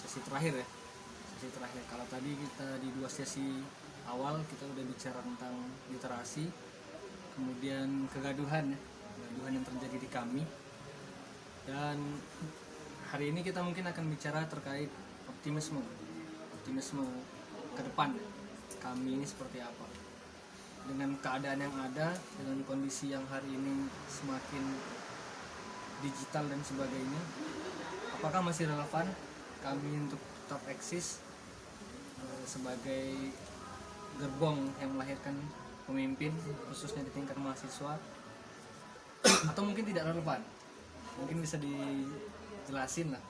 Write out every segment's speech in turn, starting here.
sesi terakhir ya. Sesi terakhir. Kalau tadi kita di 2 sesi awal kita udah bicara tentang literasi, kemudian kegaduhan ya, kegaduhan yang terjadi di kami. Dan hari ini kita mungkin akan bicara terkait optimisme ke depan kami ini seperti apa. Dengan keadaan yang ada, dengan kondisi yang hari ini semakin digital dan sebagainya, apakah masih relevan kami untuk tetap eksis sebagai gerbong yang melahirkan pemimpin khususnya di tingkat mahasiswa, atau mungkin tidak relevan? Mungkin bisa dijelasin lah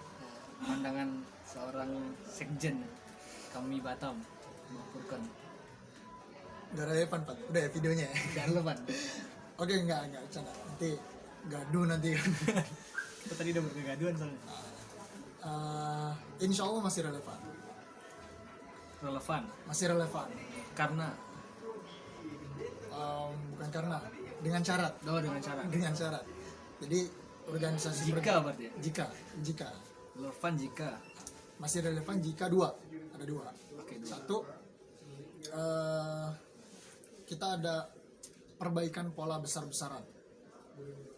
pandangan seorang sekjen kami Batam, Furqan. Gak relevan Pak, udah ya videonya ya? Tidak relevan. Oke, enggak bercanda, nanti gaduh nanti kan. Kita tadi udah berkegaduhan soalnya. Insya Allah masih relevan. Masih relevan. Karena Bukan karena, dengan syarat. Dengan syarat. Jadi organisasi berarti ya? Jika Relevan jika masih relevan jika ada dua. Oke, dua. Satu, kita ada perbaikan pola besar-besaran.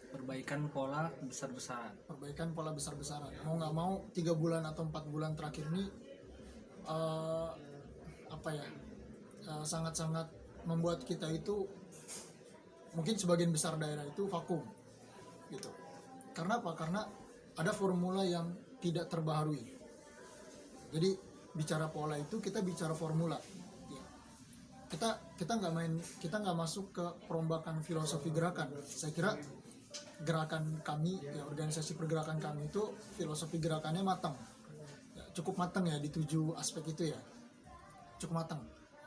Perbaikan pola besar-besaran. Mau nggak mau 3 bulan atau 4 bulan terakhir ini sangat-sangat membuat kita itu, mungkin sebagian besar daerah itu vakum gitu. Karena apa? Karena ada formula yang tidak terbaharui. Jadi bicara pola itu kita bicara formula. Kita nggak masuk ke perombakan filosofi gerakan. Saya kira gerakan kami ya, organisasi pergerakan kami itu filosofi gerakannya matang ya, cukup matang ya di 7 aspek itu ya, cukup matang.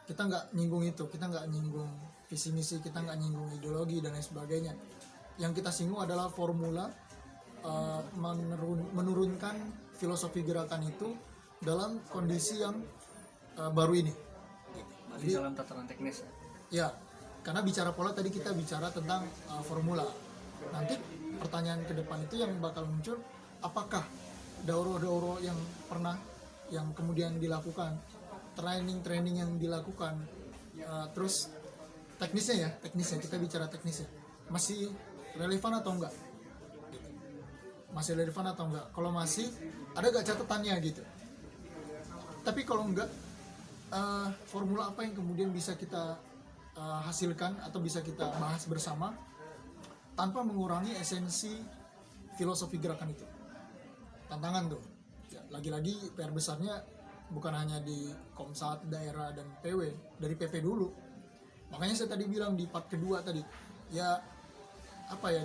Kita nggak nyinggung itu, kita nggak nyinggung visi misi, kita nggak nyinggung ideologi dan lain sebagainya. Yang kita singgung adalah formula menurunkan filosofi gerakan itu dalam kondisi yang baru ini. Jadi dalam tataran teknis ya, karena bicara pola tadi kita bicara tentang formula. Nanti pertanyaan ke depan itu yang bakal muncul, apakah dauro yang kemudian dilakukan, training yang dilakukan, terus teknisnya kita bicara teknisnya masih relevan atau enggak? Kalau masih, ada gak catatannya gitu? Tapi kalau enggak, formula apa yang kemudian bisa kita hasilkan atau bisa kita bahas bersama tanpa mengurangi esensi filosofi gerakan itu? Tantangan tuh ya, lagi-lagi PR besarnya bukan hanya di Komsat, daerah, dan PW, dari PP dulu. Makanya saya tadi bilang di part kedua tadi ya,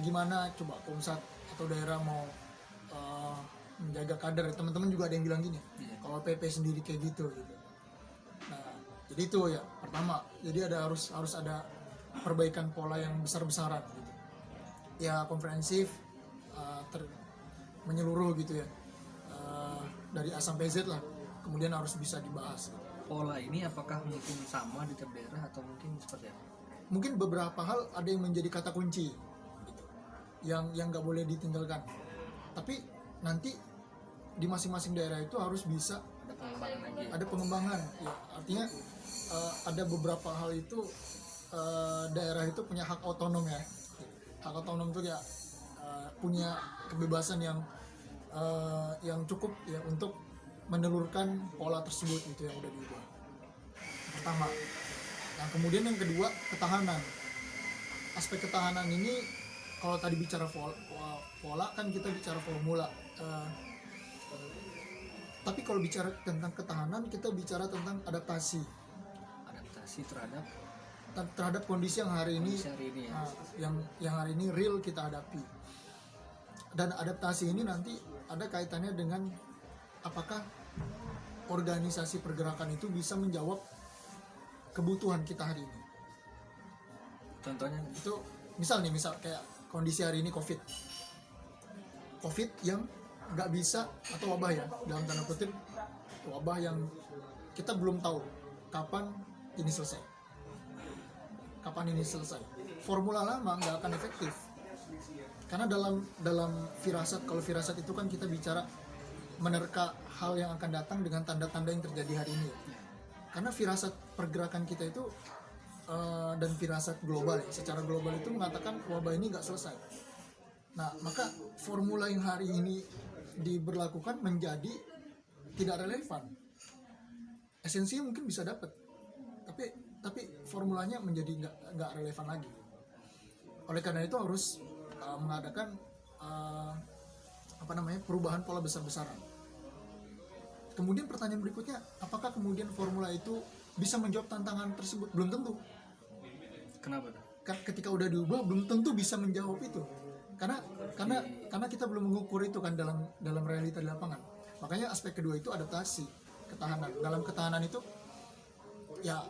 gimana coba Komsat atau daerah mau menjaga kader. Teman-teman juga ada yang bilang gini, kalau PP sendiri kayak gitu. Nah, jadi itu ya pertama. Jadi harus ada perbaikan pola yang besar-besaran gitu. Ya komprehensif, menyeluruh gitu ya, dari A sampai Z lah. Kemudian harus bisa dibahas. Pola ini apakah mungkin sama di tiap daerah atau mungkin seperti apa? Mungkin beberapa hal ada yang menjadi kata kunci gitu, yang nggak boleh ditinggalkan. Tapi nanti di masing-masing daerah itu harus bisa ada pengembangan ya, artinya ada beberapa hal itu daerah itu punya hak otonom ya. Hak otonom itu ya punya kebebasan yang cukup ya untuk menelurkan pola tersebut gitu yang udah diubah. Pertama. Nah, kemudian yang kedua, ketahanan. Aspek ketahanan ini kalau tadi bicara pola kan kita bicara formula. Tapi kalau bicara tentang ketahanan, kita bicara tentang adaptasi terhadap kondisi yang hari ini ya. yang hari ini real kita hadapi. Dan adaptasi ini nanti ada kaitannya dengan apakah organisasi pergerakan itu bisa menjawab kebutuhan kita hari ini. Contohnya itu misal kayak kondisi hari ini COVID yang nggak bisa, atau wabah ya, dalam tanda kutip wabah yang kita belum tahu kapan ini selesai. Formula lama nggak akan efektif, karena dalam firasat, kalau firasat itu kan kita bicara menerka hal yang akan datang dengan tanda-tanda yang terjadi hari ini. Karena firasat pergerakan kita itu dan firasat global ya, secara global itu mengatakan wabah ini nggak selesai. Nah, maka formula yang hari ini diberlakukan menjadi tidak relevan. Esensinya mungkin bisa dapat, tapi formulanya menjadi nggak relevan lagi. Oleh karena itu harus mengadakan perubahan pola besar-besaran. Kemudian pertanyaan berikutnya, apakah kemudian formula itu bisa menjawab tantangan tersebut? Belum tentu. Kenapa tuh? Ketika udah diubah belum tentu bisa menjawab itu. Karena kita belum mengukur itu kan dalam realita di lapangan. Makanya aspek kedua itu adaptasi, ketahanan. Dalam ketahanan itu ya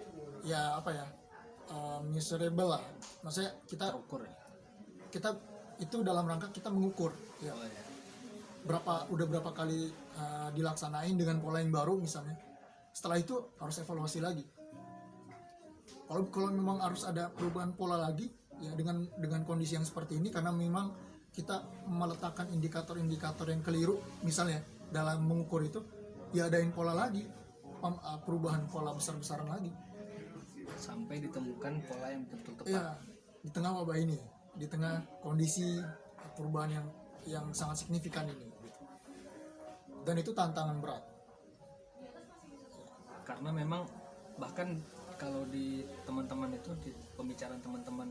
measurable lah. Maksudnya kita Terukur ya? kita itu dalam rangka kita mengukur ya. Oh, ya. Berapa kali dilaksanain dengan pola yang baru misalnya. Setelah itu harus evaluasi lagi. Kalau memang harus ada perubahan pola lagi ya dengan kondisi yang seperti ini, karena memang kita meletakkan indikator-indikator yang keliru misalnya dalam mengukur itu, ya adain pola lagi, perubahan pola besar-besaran lagi Sampai ditemukan pola yang betul tepat. ya di tengah wabah ini, di tengah kondisi perubahan yang sangat signifikan ini gitu. Dan itu tantangan berat Karena memang bahkan kalau di teman-teman itu, di pembicaraan teman-teman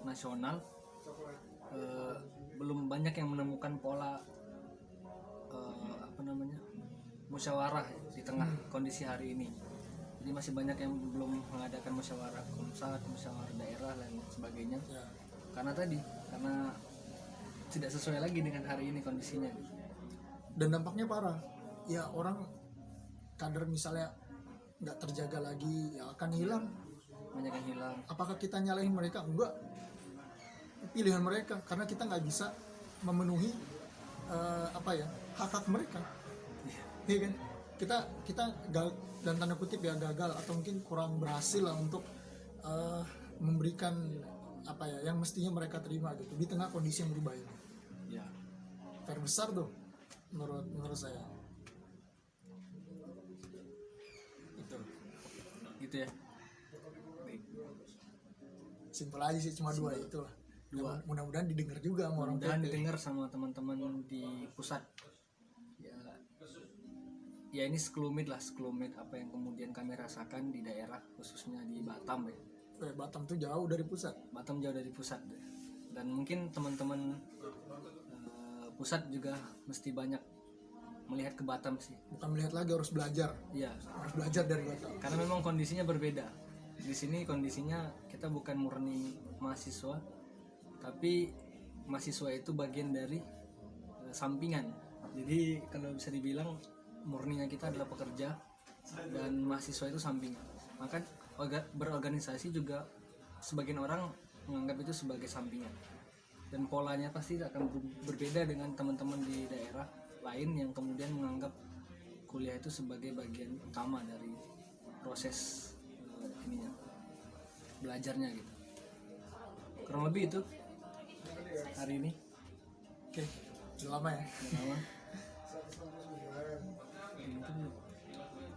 nasional, belum banyak yang menemukan pola musyawarah di tengah kondisi hari ini. Jadi masih banyak yang belum mengadakan musyawarah komsat, musyawarah daerah dan sebagainya. ya. Karena tidak sesuai lagi dengan hari ini kondisinya. Dan dampaknya parah ya, orang kader misalnya nggak terjaga lagi ya akan hilang. Banyak yang hilang. Apakah kita nyalahin mereka? Enggak, pilihan mereka, karena kita nggak bisa memenuhi hak-hak mereka. Iya kan, kita dan tanda kutip ya gagal atau mungkin kurang berhasil lah untuk memberikan yang mestinya mereka terima gitu di tengah kondisi yang berubah ini. Ya. PR besar tuh menurut saya itu. Gitu ya. Baik. Simpel aja sih, cuma dua itulah. Dua. Mudah-mudahan didengar juga sama orang Mudah-mudahan PP. didengar sama teman-teman di pusat. Ya ini sekelumit apa yang kemudian kami rasakan di daerah, khususnya di Batam ya. Batam tuh jauh dari pusat. Batam jauh dari pusat, dan mungkin teman-teman pusat juga mesti banyak melihat ke Batam sih. Bukan melihat lagi, harus belajar. Iya. Harus belajar dari Batam. Karena memang kondisinya berbeda. Di sini kondisinya kita bukan murni mahasiswa, tapi mahasiswa itu bagian dari sampingan. Jadi kalau bisa dibilang murninya kita adalah pekerja dan mahasiswa itu sampingan. Maka berorganisasi juga sebagian orang menganggap itu sebagai sampingan. Dan polanya pasti akan berbeda dengan teman-teman di daerah lain yang kemudian menganggap kuliah itu sebagai bagian utama dari proses belajarnya gitu. Kurang lebih itu hari ini. Oke, udah lama ya. Udah lama.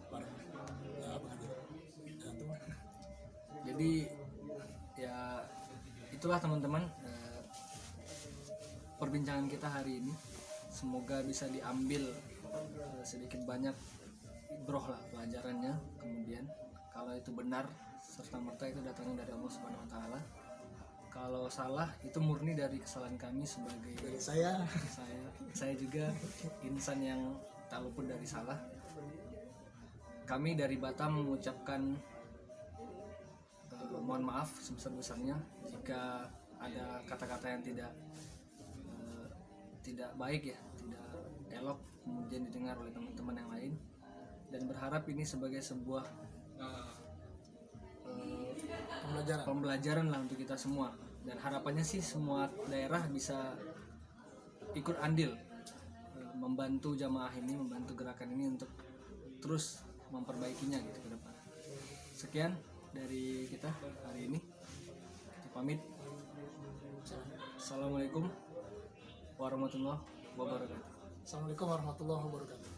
Parah. Ya, apa aja. Ya, tuh. Jadi ya itulah teman-teman perbincangan kita hari ini. Semoga bisa diambil sedikit banyak ibroh lah pelajarannya. Kemudian kalau itu benar serta merta itu datangnya dari Allah Subhanahu Wa Taala. Kalau salah itu murni dari kesalahan kami sebagai Dari saya. Saya juga insan yang tak luput dari salah. Kami dari Batam mengucapkan mohon maaf sebesar-besarnya jika ada kata-kata yang tidak baik ya, tidak elok kemudian didengar oleh teman-teman yang lain, dan berharap ini sebagai sebuah pembelajaran lah untuk kita semua, dan harapannya sih semua daerah bisa ikut andil membantu jamaah ini, membantu gerakan ini untuk terus memperbaikinya gitu ke depan. Sekian dari kita hari ini. Kita pamit. Assalamualaikum warahmatullahi wabarakatuh. Assalamualaikum warahmatullahi wabarakatuh.